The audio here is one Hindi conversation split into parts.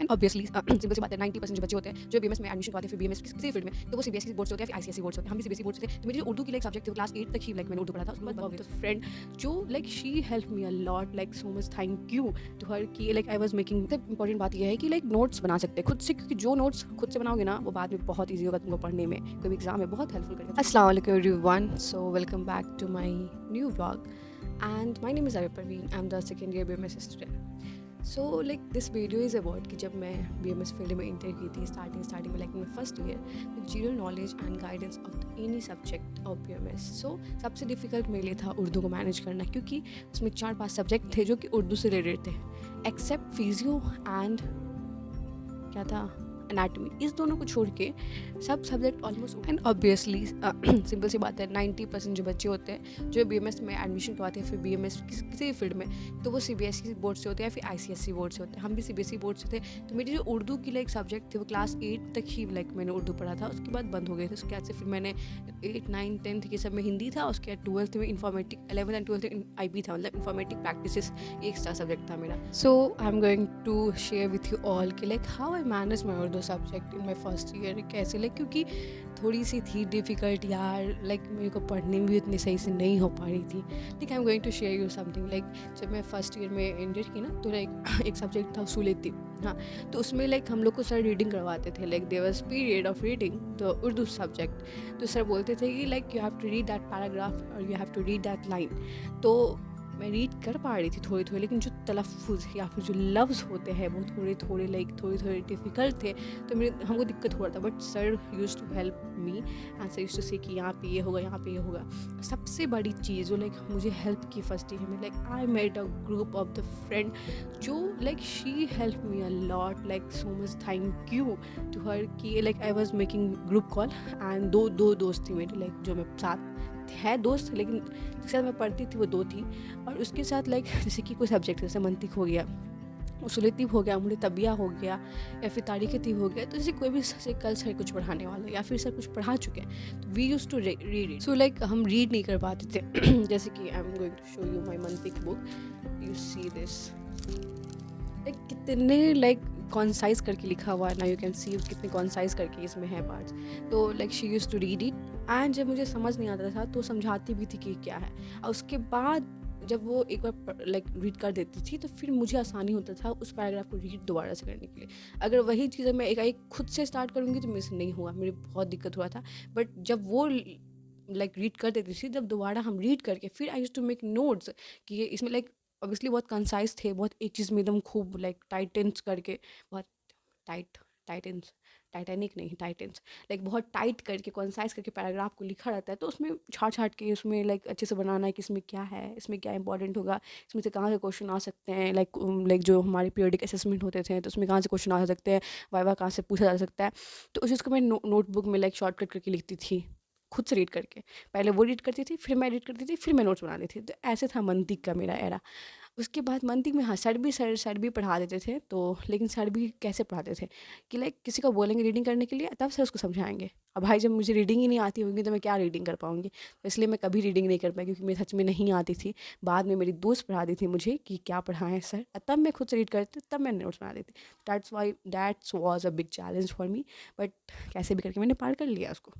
एंड ऑब्वियसली सिंपल सी बात है 90% जो बच्चे होते हैं जो बीएमएस में एडमिशन करवाते हैं फिर बीएमएस किसी फील्ड में तो वो सीबीएसई बोर्ड से होते हैं फिर आईसीएसई बोर्ड से होते हैं हम भी सीबीएसई बोर्ड से थे तो मेरी जो उर्दू की लाइक सब्जेक्ट थे वो क्लास 8 तक ही लाइक मैंने उर्दू पढ़ा था उसके बाद बहुत फ्रेंड जो like she help me a lot like so much thank you to her कि लाइक आई वाज मेकिंग सबसे इंपॉर्टेंट बात यह है कि लाइक नोट्स बना सकते हैं खुद से क्योंकि जो नोट्स खुद से बनाओगे ना वो बाद में बहुत ईजी होगा तुमको पढ़ने में कोई भी एग्जाम में बहुत हेल्पफुल करेगा अस्सलाम वालेकुम everyone so welcome back to my new vlog and my name is Arya Parveen. I'm the second year BMS student. So like this video is about कि जब मैं BMS फील्ड में इंटर की थी स्टार्टिंग में like in my first year with zero knowledge and guidance of any subject of BMS. So सबसे डिफ़िकल्ट मेरे लिए था उर्दू को मैनेज करना क्योंकि उसमें 4-5 सब्जेक्ट थे जो कि उर्दू से रिलेटेड थे एक्सेप्ट फिजियो एंड क्या था एनाटमी इस दोनों को छोड़ के सब subject almost and obviously simple सी बात है 90% जो बच्चे होते हैं जो बीएमएस में एडमिशन करवाते हैं फिर बीएमएस किसी भी फील्ड में तो वो सीबीएसई बोर्ड से होते हैं या फिर आईसीएसई बोर्ड से होते हैं हम भी सीबीएसई बोर्ड से थे तो मेरी जो उर्दू की लाइक सब्जेक्ट थे वो क्लास 8 तक ही लाइक मैंने उर्दू पढ़ा था उसके बाद बंद हो गए थे उसके बाद से फिर मैंने 8, 9, 10th के सब में हिंदी था उसके बाद 12th में इंफॉर्मेटिक 11th एंड 12th में आईपी था मतलब इंफॉर्मेटिक प्रैक्टिसेस एक एक्स्ट्रा सब्जेक्ट था मेरा so I am going to share with you all कि like how I manage my Urdu subject in my first year कैसे लाइक क्योंकि थोड़ी सी थी डिफ़िकल्ट यार लाइक मेरे को पढ़ने में भी उतनी सही से नहीं हो पा रही थी like I am going to share you something like जब मैं फर्स्ट ईयर में एंटर की ना तो लाइक एक सब्जेक्ट था उसूल तिब हाँ तो उसमें लाइक हम लोग को सर रीडिंग करवाते थे like there was period of reading तो उर्दू सब्जेक्ट तो सर बोलते थे कि like you have to read that paragraph और you have to read that line तो मैं रीड कर पा रही थी थोड़ी लेकिन जो तलफ़ुज़ या फिर जो लफ्ज़ होते हैं वो थोड़े डिफ़िकल्ट थे तो मेरे हमको दिक्कत हो रहा था but sir used to help me and sir used to say कि यहाँ पे ये होगा यहाँ पे ये होगा सबसे बड़ी चीज़ जो लाइक मुझे हेल्प की फर्स्ट ईयर में like I made a group of the friend जो like she help me a lot like so much thank you to her कि like I was making group call and दो दोस्त थी मेरे लाइक जो मैं साथ है दोस्त लेकिन जिसके साथ मैं पढ़ती थी वो 2 थी और उसके साथ लाइक जैसे कि कोई सब्जेक्ट जैसे मंतिक हो गया उसूल तिब हो गया मुझे तबिया हो गया या फिर तारीख़ तिब हो गया तो जैसे कोई भी जैसे कल सर कुछ पढ़ाने वाला या फिर सर कुछ पढ़ा चुके हैं तो we use to read it so like हम रीड नहीं कर पाते थे जैसे कि I am going to show you my मंतिक book you see this like कितने लाइक कॉन्साइज करके लिखा हुआ है ना यू कैन सी कितने कॉन्साइज करके इसमें है पार्ट्स तो like she use to read it and जब मुझे समझ नहीं आता था तो समझाती भी थी कि क्या है और उसके बाद जब वो एक बार लाइक रीड कर देती थी तो फिर मुझे आसानी होता था उस पैराग्राफ को रीड दोबारा से करने के लिए अगर वही चीज़ मैं एक खुद से स्टार्ट करूँगी तो मेरे से नहीं होगा मेरी बहुत दिक्कत हुआ था बट जब वो लाइक रीड कर देती थी जब दोबारा हम रीड करके फिर I used to make notes कि ये इसमें लाइक ऑब्वियसली बहुत कंसाइज थे बहुत एक चीज़ में एकदम खूब लाइक टाइटेंस करके बहुत टाइटेनिक नहीं टाइटेंस लाइक बहुत टाइट करके कॉन्साइज करके पैराग्राफ को लिखा रहता है तो उसमें छाट के उसमें लाइक अच्छे से बनाना है कि इसमें क्या है इसमें क्या इंपॉर्टेंट होगा इसमें से कहाँ से क्वेश्चन आ सकते हैं लाइक जो हमारे पीरियडिक असेसमेंट होते थे तो उसमें कहाँ से क्वेश्चन आ सकते हैं वाइवा कहाँ से पूछा जा सकता है तो उस चीज़ को मैं नोटबुक में लाइक शॉर्टकट करके लिखती थी खुद से रीड करके पहले वो रीड करती थी फिर मैं रीड करती थी फिर मैं नोट्स बनाती थी तो ऐसे था मंतिक का मेरा एरा उसके बाद मंतिक में हाँ सर भी पढ़ा देते थे तो लेकिन सर भी कैसे पढ़ाते थे कि लाइक किसी को बोलेंगे रीडिंग करने के लिए तब सर उसको समझाएंगे अब भाई जब मुझे रीडिंग ही नहीं आती होगी तो मैं क्या रीडिंग कर पाऊँगी तो इसलिए मैं कभी रीडिंग नहीं कर पाई क्योंकि मेरे सच में नहीं आती थी बाद में मेरी दोस्त पढ़ाती थी मुझे कि क्या पढ़ाएं सर तब मैं खुद से रीड करती तब मैं नोट्स बना देती that's was a big challenge for me but कैसे भी करके मैंने पार कर लिया उसको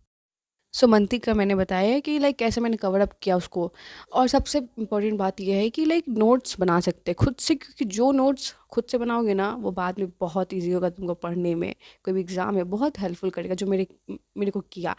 सो मंतिक का मैंने बताया कि लाइक कैसे मैंने कवर अप किया उसको और सबसे इम्पोर्टेंट बात यह है कि लाइक नोट्स बना सकते हैं खुद से क्योंकि जो नोट्स खुद से बनाओगे ना वो बाद में बहुत इजी होगा तुमको पढ़ने में कोई भी एग्ज़ाम है बहुत हेल्पफुल करेगा जो मेरे को किया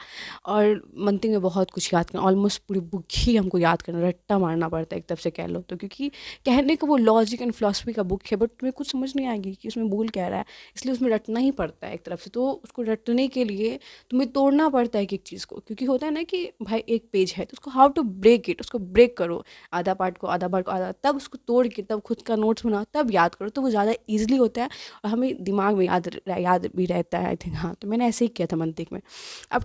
और मंतिक में बहुत कुछ याद करना ऑलमोस्ट पूरी बुक ही हमको याद करना रट्टा मारना पड़ता है एक तरफ से कह लो तो क्योंकि कहने का वो लॉजिक एंड फिलॉसफी का बुक है बट तुम्हें कुछ समझ नहीं आएगी कि उसमें बोल क्या रहा है इसलिए उसमें रटना ही पड़ता है एक तरफ से तो उसको रटने के लिए तुम्हें तोड़ना पड़ता है एक चीज़ को क्योंकि होता है ना कि भाई एक पेज है तो उसको हाउ टू ब्रेक इट उसको ब्रेक करो आधा पार्ट को आधा तब उसको तोड़ के तब खुद का नोट्स बनाओ तब याद करो तो वो ज़्यादा ईजिली होता है और हमें दिमाग में याद भी रहता है आई थिंक हाँ तो मैंने ऐसे ही किया था मंतिक में अब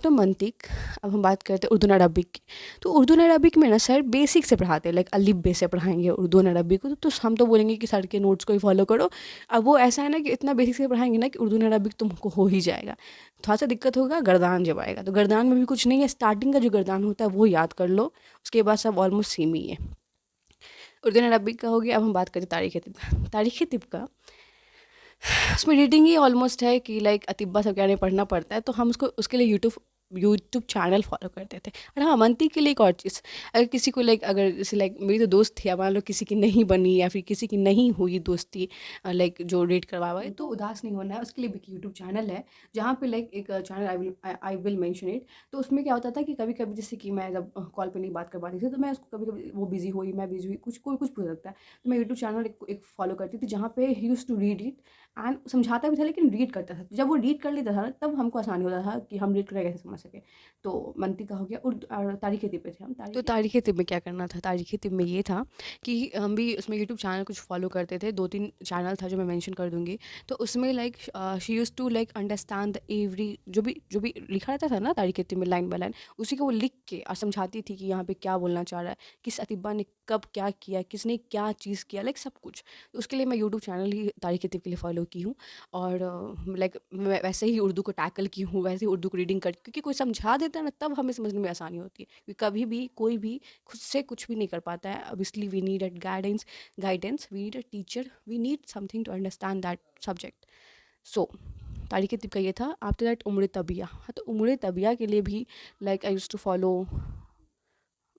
हम बात करते हैं उर्दू और अरबिक की तो उर्दू और अरबिक में ना सर बेसिक से पढ़ाते हैं लाइक अलिफ बे से पढ़ाएंगे उर्दू और अरबिक को तो हम तो बोलेंगे कि सर के नोट्स को ही फॉलो करो अब वो ऐसा है ना कि इतना बेसिक से पढ़ाएंगे ना कि उर्दू और अरबिक तुमको हो ही जाएगा थोड़ा सा दिक्कत होगा गर्दान जब आएगा तो गर्दान में भी कुछ नहीं है स्टार्टिंग का जो गर्दान होता है वो याद कर लो उसके बाद सब ऑलमोस्ट सेम ही है उर्दू अरबिक का हो गया अब हम बात करें तारीख़ तिब का उसमें रीडिंग ही ऑलमोस्ट है कि लाइक अतिब्बा सब कहने पढ़ना पड़ता है, तो हम उसको उसके लिए यूट्यूब यूट्यूब चैनल फॉलो करते थे। और हाँ, मनती के लिए एक और चीज़, अगर किसी को लाइक अगर जैसे लाइक मेरी तो दोस्त थी, अब मान लो किसी की नहीं बनी या फिर किसी की नहीं हुई दोस्ती लाइक जो रीड करवा हुआ है, तो उदास नहीं होना है, उसके लिए भी एक यूट्यूब चैनल है जहाँ पे लाइक एक channel I will mention it. तो उसमें क्या होता था कि कभी कभी जैसे कि मैं जब कॉल पे नहीं बात कर पाती थी, तो मैं उसको कभी कभी वो बिजी हुई, मैं बिजी हुई, कुछ कोई कुछ पूछ सकता है, तो मैं यूट्यूब चैनल एक फॉलो करती थी जहाँ पे he use to read it and समझाता भी था लेकिन रीड करता था। जब वो रीड कर लेता था ना, तब हमको आसानी होता था कि हम रीड करके कैसे समझ सके। तो मनती का हो गया। उर्दू और तारीख़ तिब पे थे हम। तो तारीख़ तिब में क्या करना था, तारीख़ तिब में ये था कि हम भी उसमें यूट्यूब चैनल कुछ फॉलो करते थे, 2-3 चैनल था जो मैं मेंशन कर दूँगी। तो उसमें like she used to like understand the every जो भी लिखा रहता था ना तारीख़ तिब में लाइन बाय लाइन, उसी को वो लिख के और समझाती थी कि यहाँ पे क्या बोलना चाह रहा है, किस अतिब्बा ने कब क्या किया, किसने क्या चीज़ किया, लाइक सब कुछ। तो उसके लिए मैं यूट्यूब चैनल ही तारीख़ तिब के लिए फॉलो की हूँ। और लाइक मैं वैसे ही उर्दू को टैकल की हूँ, वैसे ही उर्दू को रीडिंग कर, क्योंकि कोई समझा देता है ना, तब हमें समझने में आसानी होती है, क्योंकि कभी भी कोई भी खुद से कुछ भी नहीं कर पाता है। Obviously we need a guidance, we need a teacher, we need something to understand that subject. So तारीख़ तिब का ये था। आफ्टर दैट उम्र तबिया, हाँ, तो उम्र तबिया के लिए भी like I used to follow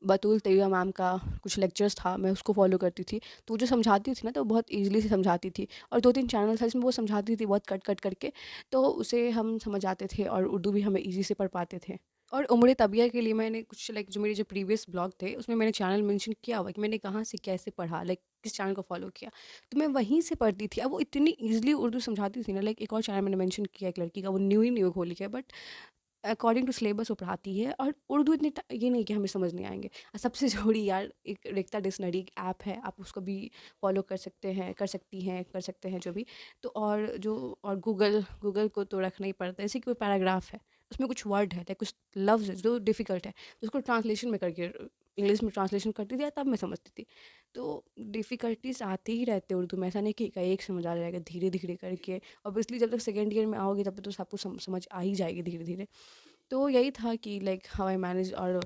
Batool Tayyaba ma'am का कुछ लेक्चर्स था, मैं उसको फॉलो करती थी। तो वो जो समझाती थी ना, तो वो बहुत ईज़िली से समझाती थी, और 2-3 चैनल था जिसमें वो समझाती थी बहुत कट-कट करके, तो उसे हम समझ आते थे और उर्दू भी हमें ईज़ी से पढ़ पाते थे। और उम्र तबिया के लिए मैंने कुछ लाइक जो मेरे जो प्रीवियस ब्लॉग थे, उसमें मैंने चैनल मेंशन किया हुआ है कि मैंने कहाँ से कैसे पढ़ा, लाइक किस चैनल को फॉलो किया। तो मैं वहीं से पढ़ती थी। अब वो इतनी ईज़िली उर्दू समझाती थी ना, लाइक एक और चैनल मैंने मेंशन किया एक लड़की का, वो न्यू ही न्यू खोली है, बट अकॉर्डिंग टू सिलेबस वो पढ़ाती है, और उर्दू इतनी ये नहीं कि हमें समझ नहीं आएंगे। और सबसे ज़रूरी यार, एक रेख्ता डिक्शनरी एक ऐप है, आप उसको भी फॉलो कर सकते हैं, कर सकती हैं, कर सकते हैं जो भी। तो और गूगल गूगल को तो रखना ही पड़ता है। जैसे कि कोई पैराग्राफ है, उसमें कुछ वर्ड है, कुछ लफ्ज़ है जो डिफ़िकल्ट है, तो उसको ट्रांसलेशन में करके इंग्लिश में ट्रांसलेशन करती थी, तब मैं समझती थी। तो डिफ़िकल्टीज़ आते ही रहते हैं उर्दू में, ऐसा नहीं कि एकाएक समझ आ जाएगा, धीरे-धीरे करके। ऑब्वियसली जब तक सेकंड ईयर में आओगे, तब तक तो सब कुछ समझ आ ही जाएगी धीरे-धीरे। तो यही था कि लाइक हाउ आई मैनेज। और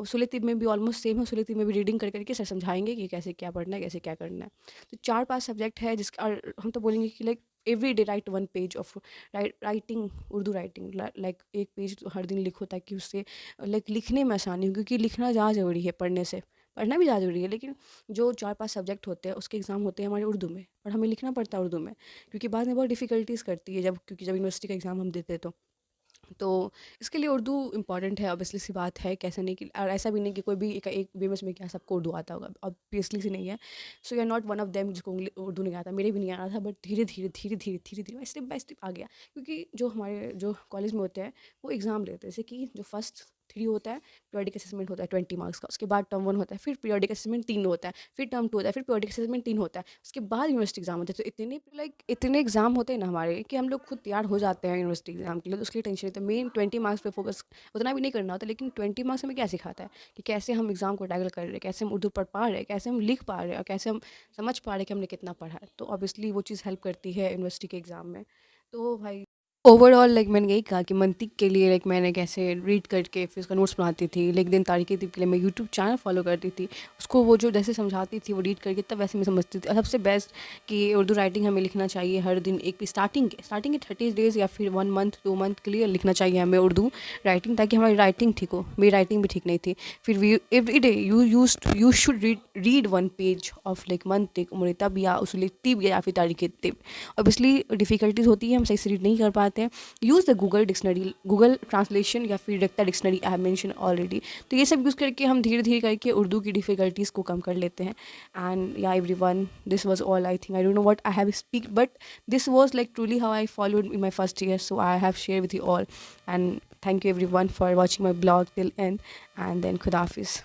सुलेतिब में भी ऑलमोस्ट सेम है। सुलेतिब में भी रीडिंग कर करके सर समझाएंगे कि कैसे क्या पढ़ना है, कैसे क्या करना है। तो 4-5 सब्जेक्ट है जिसका, और हम तो बोलेंगे कि like every day right 1 page of writing, Urdu writing, like 1 page तो हर दिन लिखो, ताकि उससे लाइक लिखने में आसानी हो, क्योंकि लिखना ज़्यादा ज़रूरी है पढ़ने से। पढ़ना भी ज़्यादा ज़रूरी है, लेकिन जो 4-5 सब्जेक्ट होते हैं उसके एग्ज़ाम होते हैं हमारे उर्दू में, और हमें लिखना पड़ता है उर्दू में, क्योंकि बाद में बहुत डिफ़िकल्टीज़ करती है, क्योंकि जब यूनिवर्सिटी का एग्ज़ाम हम देते हैं तो इसके लिए उर्दू इम्पॉर्टेंट है। ऑब्वियसली सी बात है, कैसे नहीं कि, और ऐसा भी नहीं कि कोई भी एक बेमस में क्या सबको उर्दू आता होगा, ऑब्वियसली से नहीं है। So you are not one of them जिसको उर्दू नहीं आता। मेरे भी नहीं आ रहा था, बट धीरे धीरे धीरे धीरे धीरे धीरे स्टेप बाय स्टेप आ गया, क्योंकि जो हमारे जो कॉलेज में होते हैं वो एग्ज़ाम लेते हैं, जैसे कि जो फर्स्ट 3 होता है, पीरियोडिक असेसमेंट होता है 20 मार्क्स का, उसके बाद टर्म 1 होता है, फिर पीरियोडिक असेसमेंट 3 होता है, फिर टर्म 2 होता है, फिर पीरियोडिक असेसमेंट 3 होता है, उसके बाद यूनिवर्सिटी एग्जाम होते हैं। तो इतने एग्जाम होते हैं ना हमारे, कि हम लोग खुद तैयार हो जाते हैं यूनिवर्सिटी एग्जाम के लिए, तो उसके लिए टेंशन नहीं। तो मेन 20 मार्क्स पे फोकस उतना भी नहीं करना होता, लेकिन 20 मार्क्स हमें क्या सिखाता है कि कैसे हम एग्जाम को टैकल कर रहे हैं, कैसे हम उर्दू पढ़ पा रहे हैं, कैसे हम लिख पा रहे हैं, और कैसे हम समझ पा रहे हैं कि हमने कितना पढ़ा है। तो ऑब्वियसली वो चीज़ हेल्प करती है यूनिवर्सिटी के एग्ज़ाम में। तो भाई ओवरऑल लाइक मैंने यही कहा कि मंतिक के लिए लाइक मैंने कैसे रीड करके फिर उसका नोट्स बनाती थी, लेकिन दिन तारीख़ तिब के लिए मैं यूट्यूब चैनल फॉलो करती थी। उसको वो जो जैसे समझाती थी वो रीड करके तब वैसे मैं समझती थी। और सबसे बेस्ट कि उर्दू राइटिंग हमें लिखना चाहिए हर दिन, एक स्टार्टिंग के 30 डेज़ या फिर 1 मंथ 2 मंथ के लिए लिखना चाहिए हमें उर्दू राइटिंग, ताकि हमारी राइटिंग ठीक हो। मेरी राइटिंग भी ठीक नहीं थी। फिर we every day you should read 1 page of like मंतिक, उम्र तब या उसूल तिब या फिर तारीख़ तिब। ऑब्वियसली डिफ़िकल्टीज़ होती है, हम सही से रीड नहीं कर पाते हैं। Use the Google dictionary, Google translation या फिर रेक्टा dictionary, I have mention already. तो ये सब यूज़ करके हम धीरे धीरे करके उर्दू की डिफ़िकल्टीज़ को कम कर लेते हैं। एंड या everyone, this was all I think. I don't know what I have speak, but this was like truly how I followed in my first year, so I have share with you all. And thank you everyone for watching my blog till end, and then Khuda Hafiz.